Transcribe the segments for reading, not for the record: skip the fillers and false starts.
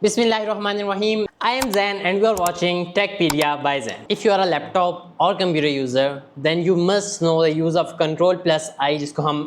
Bismillahirrahmanirrahim. I am Zain and you are watching Techpedia by Zain. If you are a laptop or computer user, then you must know the use of Control plus I, जिसको हम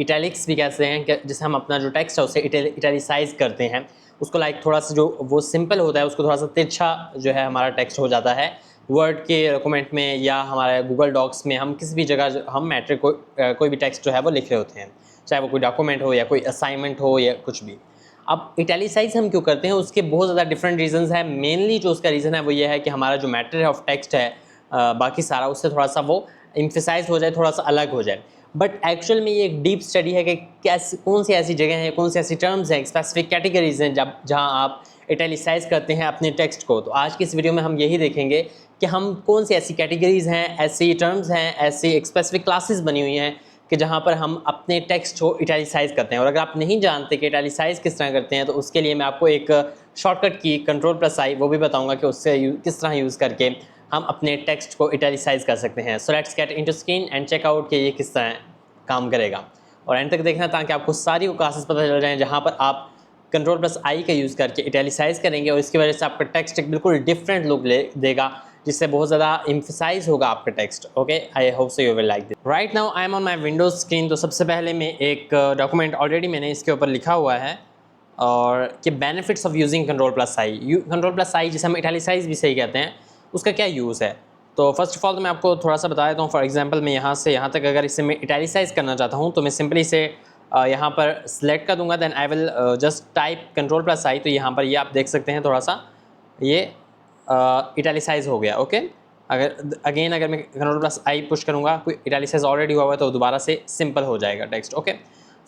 italics भी कहते हैं, जिसे हम अपना जो text है उसे इटैलिसाइज करते हैं, उसको लाइक थोड़ा सा जो वो सिंपल होता है उसको थोड़ा सा तिरछा जो है हमारा टेक्स्ट हो जाता है वर्ड के डॉक्यूमेंट में या हमारे गूगल डॉक्स में। हम किसी भी जगह हम मैट्रिक कोई भी टेक्स्ट जो है वो लिख रहे होते हैं, चाहे वो कोई डॉक्यूमेंट हो या कोई असाइनमेंट हो या कुछ भी। अब इटैलिसाइज हम क्यों करते हैं, उसके बहुत ज़्यादा डिफरेंट रीजंस हैं। मेनली जो उसका रीज़न है वो ये है कि हमारा जो मैटर ऑफ टेक्स्ट है बाकी सारा उससे थोड़ा सा वो एम्फेसाइज हो जाए, थोड़ा सा अलग हो जाए। बट एक्चुअल में ये एक डीप स्टडी है कि कैसे कौन सी ऐसी जगह है, कौन सी ऐसी टर्म्स हैं, स्पेसिफिक कैटेगरीज हैं जब जहाँ आप इटैलिसाइज करते हैं अपने टेक्स्ट को। तो आज की इस वीडियो में हम यही देखेंगे कि हम कौन सी ऐसी कैटेगरीज हैं, ऐसी टर्म्स हैं, ऐसी स्पेसिफिक क्लासेस बनी हुई हैं कि जहाँ पर हम अपने टेक्स्ट को इटैलिसाइज करते हैं। और अगर आप नहीं जानते कि इटैलिसाइज किस तरह करते हैं तो उसके लिए मैं आपको एक शॉर्टकट की कंट्रोल प्लस आई वो भी बताऊंगा कि उससे किस तरह यूज़ करके हम अपने टेक्स्ट को इटैलिसाइज कर सकते हैं। So let's get into screen and check out कि ये किस तरह काम करेगा और एंड तक देखना ताकि आपको सारी वो क्लासेस पता चल जाएँ जहाँ पर आप कंट्रोल प्लस आई का यूज़ करके इटैलिसाइज करेंगे और इसकी वजह से आपका टेक्स्ट एक बिल्कुल डिफरेंट लुक देगा, जिससे बहुत ज़्यादा एम्फसाइज होगा आपका text. Okay, I hope so you will like this. Right now I am on my Windows screen. तो सबसे पहले मैं एक डॉक्यूमेंट ऑलरेडी मैंने इसके ऊपर लिखा हुआ है और कि benefits of using control plus I. Control plus I जिसे हम इटैलिसाइज भी सही कहते हैं, उसका क्या यूज़ है। तो फर्स्ट ऑफ ऑल तो मैं आपको थोड़ा सा बता देता हूँ। फॉर एग्जांपल मैं यहाँ से यहाँ तक अगर इसे मैं इटैलिसाइज करना चाहता हूँ तो मैं सिंपली इसे यहाँ पर सिलेक्ट कर दूँगा, then I will just type control plus I. तो यहाँ पर ये आप देख सकते हैं थोड़ा सा ये इटैलिसाइज हो गया। ओके, अगर मैं कंट्रोल प्लस आई पुश करूँगा, कोई इटैलिसाइज ऑलरेडी हुआ हुआ है तो दोबारा से सिंपल हो जाएगा text. Okay,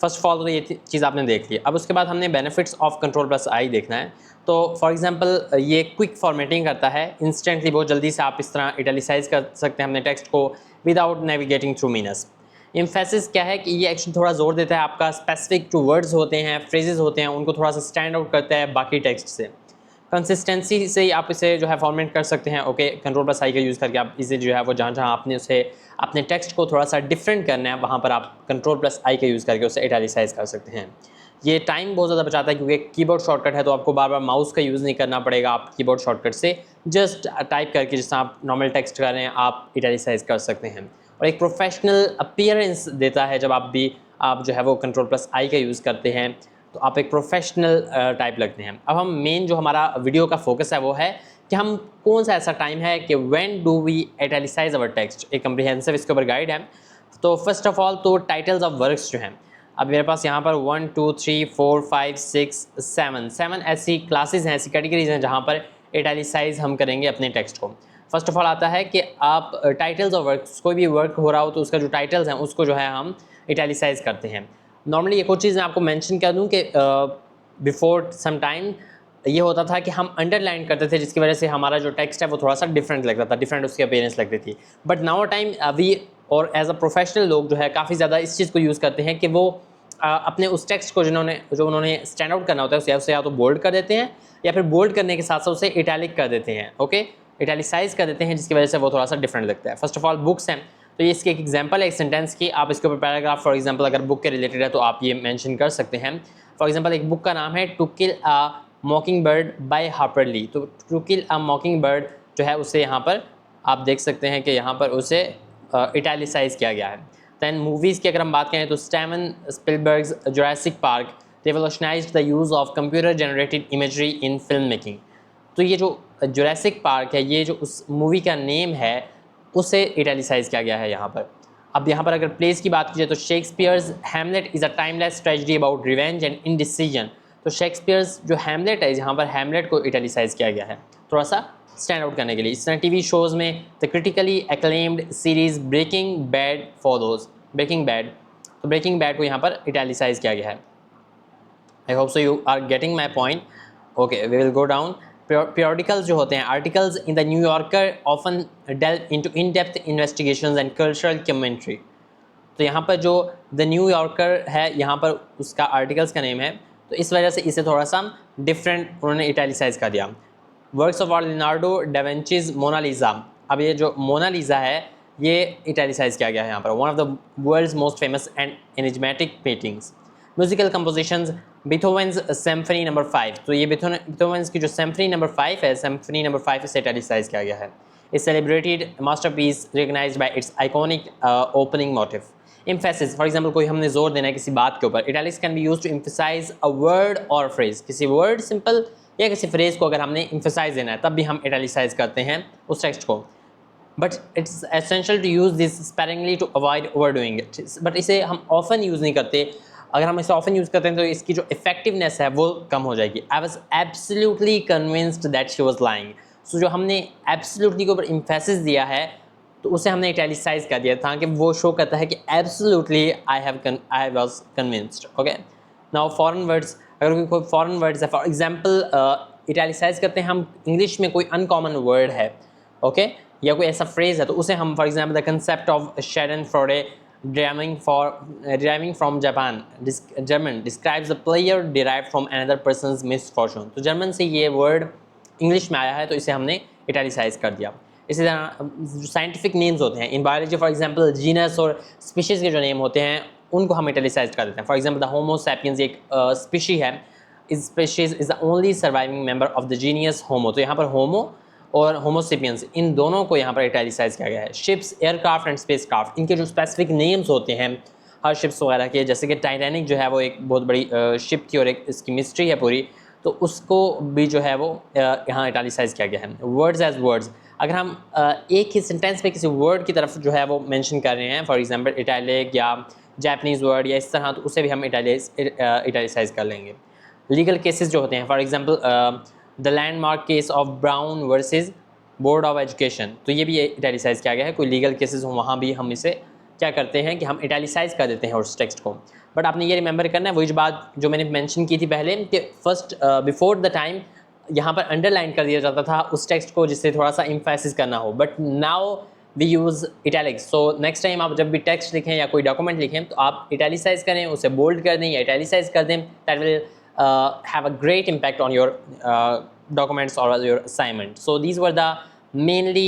first of all तो ये चीज़ आपने देख ली। अब उसके बाद हमने बेनिफिट्स ऑफ कंट्रोल प्लस आई देखना है। तो फॉर एग्जांपल ये क्विक फॉर्मेटिंग करता है, इंस्टेंटली बहुत जल्दी से आप इस तरह इटैलिसाइज कर सकते हैं अपने टेक्स्ट को विदाउट नेविगेटिंग थ्रू मीनस। एम्फेसिस क्या है कि ये एक्चुअली थोड़ा जोर देता है आपका स्पेसिफिक जो वर्ड्स होते हैं, फ्रेजेस होते हैं, उनको थोड़ा सा स्टैंड आउट करता है बाकी टेक्स्ट से। कंसिस्टेंसी से ही आप इसे जो है फॉर्मेट कर सकते हैं। ओके, कंट्रोल प्लस आई का यूज़ करके आप इसे जो है वो जहाँ जहाँ आपने उसे अपने टेक्स्ट को थोड़ा सा डिफरेंट करना है वहाँ पर आप कंट्रोल प्लस आई का यूज़ करके उसे इटैलिसाइज कर सकते हैं। ये टाइम बहुत ज़्यादा बचाता है क्योंकि कीबोर्ड शॉर्टकट है तो आपको बार बार माउस का यूज़ नहीं करना पड़ेगा। आप कीबोर्ड शॉर्टकट से जस्ट टाइप करके जिस आप नॉर्मल टेक्स्ट कर रहे हैं आप इटैलिसाइज कर सकते हैं और एक प्रोफेशनल अपीयरेंस देता है। जब आप जो है वो कंट्रोल प्लस आई का यूज़ करते हैं तो आप एक प्रोफेशनल टाइप लगते हैं। अब हम मेन जो हमारा वीडियो का फोकस है वो है कि हम कौन सा ऐसा टाइम है कि when do we italicise our text. एक कम्प्रिहेंसिव इसके ऊपर गाइड है। तो फर्स्ट ऑफ ऑल तो टाइटल्स ऑफ वर्क्स जो हैं, अब मेरे पास यहाँ पर 1 2 3 4 5 6 7 ऐसी क्लासेस हैं, ऐसी कैटेगरीज हैं जहाँ पर इटैलिसाइज हम करेंगे अपने टेक्स्ट को। फर्स्ट ऑफ ऑल आता है कि आप टाइटल्स ऑफ वर्क्स, कोई भी वर्क हो रहा हो तो उसका जो टाइटल्स हैं उसको जो है हम इटैलिसाइज करते हैं। नॉर्मली एक और चीज़ मैं आपको मेंशन कर दूं कि बिफोर सम टाइम ये होता था कि हम अंडरलाइन करते थे जिसकी वजह से हमारा जो टेक्स्ट है वो थोड़ा सा डिफरेंट लगता था, डिफरेंट उसकी अपीयरेंस लगती थी। बट नाउ टाइम अभी और एज अ प्रोफेशनल लोग जो है काफ़ी ज़्यादा इस चीज़ को यूज़ करते हैं कि वो अपने उस टेक्स्ट को जो उन्होंने स्टैंड आउट करना होता है उसे या तो बोल्ड कर देते हैं या फिर बोल्ड करने के साथ साथ उसे इटैलिक कर देते हैं। ओके, इटैलिसाइज कर देते हैं जिसकी वजह से वो थोड़ा सा डिफरेंट लगता है। फर्स्ट ऑफ ऑल बुक्स हैं, तो ये इसकी एक एग्जांपल है एक सेंटेंस की। आप इसके ऊपर पैराग्राफ फॉर एग्जांपल अगर बुक के रिलेटेड है तो आप ये मेंशन कर सकते हैं। फॉर एग्जांपल एक बुक का नाम है to kill a mockingbird by Harper Lee. तो टू किल अ मॉकिंग बर्ड जो है उसे यहाँ पर आप देख सकते हैं कि यहाँ पर उसे इटैलिसाइज किया गया है। दैन मूवीज़ की अगर हम बात करें तो Steven Spielberg's Jurassic Park revolutionised the use of computer generated imagery in film making. तो ये जो जुरासिक पार्क है, ये जो उस मूवी का नेम है उसे इटैलिसाइज किया गया है यहाँ पर। अब यहाँ पर अगर प्लेस की बात की जाए तो Shakespeare's Hamlet is a timeless tragedy about revenge and indecision. तो शेक्सपियर्स जो हैमलेट है यहाँ पर हैमलेट को इटैलिसाइज किया गया है थोड़ा सा स्टैंड आउट करने के लिए। इस तरह टीवी शोज़ में the critically acclaimed series Breaking Bad follows. Breaking Bad, तो ब्रेकिंग बैड को यहाँ पर इटैलिसाइज किया गया है। I hope so you are getting my point. Okay, we will go down. periodicals जो होते हैं, articles in the New Yorker often delve into in-depth investigations and cultural commentary। तो यहाँ पर जो द न्यू यॉर्कर है यहाँ पर उसका आर्टिकल्स का नेम है, तो इस वजह से इसे थोड़ा सा डिफरेंट उन्होंने इटैलिसाइज कर दिया। Works of Leonardo da विंचीज Mona Lisa. अब ये जो मोनालिसा है ये इटैलिसाइज किया गया है यहाँ पर। One of the world's most famous and enigmatic paintings. Musical compositions Beethoven's symphony number 5, तो ये बीथोवेन्स की जो सिम्फनी नंबर 5 है, सिम्फनी नंबर 5 इसे इटैलिसाइज किया गया है। इस celebrated masterpiece recognised by its iconic opening motive. Emphasis, for example कोई हमने जोर देना है किसी बात के ऊपर, italics can be used to emphasise a word और फ्रेज। किसी वर्ड सिंपल या किसी फ्रेज को अगर हमने एम्फसाइज देना है तब भी हम इटैलिसाइज करते हैं उस टेक्स्ट को। But it's essential to use this sparingly to avoid overdoing it. But इसे हम ऑफन यूज़ नहीं करते। अगर हम इसे ऑफन यूज़ करते हैं तो इसकी जो इफेक्टिवनेस है वो कम हो जाएगी। I was absolutely convinced that she was lying. So जो हमने एब्सोल्युटली के ऊपर इम्फेसिस दिया है तो उसे हमने इटैलिसाइज कर दिया था कि वो शो करता है कि absolutely I was convinced. Okay, now foreign words, अगर कोई फॉरेन वर्ड्स है, फॉर एग्जांपल इटैलिसाइज करते हैं हम इंग्लिश में कोई अनकॉमन वर्ड है, ओके, या कोई ऐसा फ्रेज है तो उसे हम for example the concept of schadenfreude deriving from Japan German describes the player derived from another person's misfortune। तो जर्मन से ये वर्ड इंग्लिश में आया है तो इसे हमने इटैलिसाइज कर दिया। इसी तरह जो साइंटिफिक नेम्स होते हैं in biology, for example genus और स्पीशीज़ के जो नेम होते हैं उनको हम इटैलिसाइज कर देते हैं। For example the Homo sapiens एक स्पीशी है, इस species is the only surviving member of the genus Homo. तो यहाँ पर होमो और होमोसेपियंस इन दोनों को यहाँ पर इटैलिसाइज किया गया है। शिप्स, एयरक्राफ्ट एंड स्पेसक्राफ्ट, इनके जो स्पेसिफिक नेम्स होते हैं हर शिप्स वगैरह के, जैसे कि टाइटैनिक जो है वो एक बहुत बड़ी शिप थी और एक इसकी मिस्ट्री है पूरी, तो उसको भी जो है वो यहाँ इटैलिसाइज किया गया है। वर्ड्स एज वर्ड्स, अगर हम एक ही सेंटेंस में किसी वर्ड की तरफ जो है वो मेंशन कर रहे हैं, फॉर एग्जांपल इटैलिक या जापानीज़ वर्ड या इस तरह, तो उसे भी हम इटैलिसाइज कर लेंगे। लीगल केसेस जो होते हैं, for example the landmark case of brown versus board of education, तो ये भी इटैलिसाइज किया गया है। कोई लीगल केसेस हो वहाँ भी हम इसे क्या करते हैं कि हम इटैलिसाइज कर देते हैं उस टेक्स्ट को। बट आपने ये रिमेंबर करना है वही बात जो मैंने मेंशन की थी पहले कि फर्स्ट बिफोर द टाइम यहाँ पर अंडरलाइन कर दिया जाता था उस टेक्स्ट को जिससे थोड़ा सा एम्फेसिस करना हो, but now we use italics. So next time आप जब भी टेक्स्ट लिखें या कोई डॉक्यूमेंट लिखें तो आप इटैलिसाइज करें, उसे बोल्ड कर दें या इटैलिसाइज कर दें। That will have a great impact on your documents or your assignment. So these were the mainly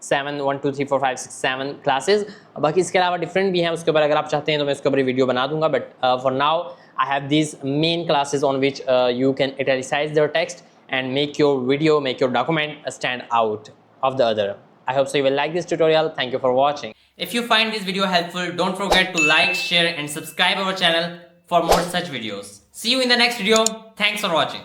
7 1 2 3 4 5 6 7 classes. बाकी इसके अलावा डिफरेंट भी हैं, उसके ऊपर अगर आप चाहते हैं तो मैं उसके ऊपर वीडियो बना दूंगा, but for now I have these main classes on which you can italicize their text and make your video, make your document stand out of the other. I hope so you will like this tutorial. Thank you for watching. If you find this video helpful, don't forget to like, share and subscribe our channel for more such videos. See you in the next video. Thanks for watching.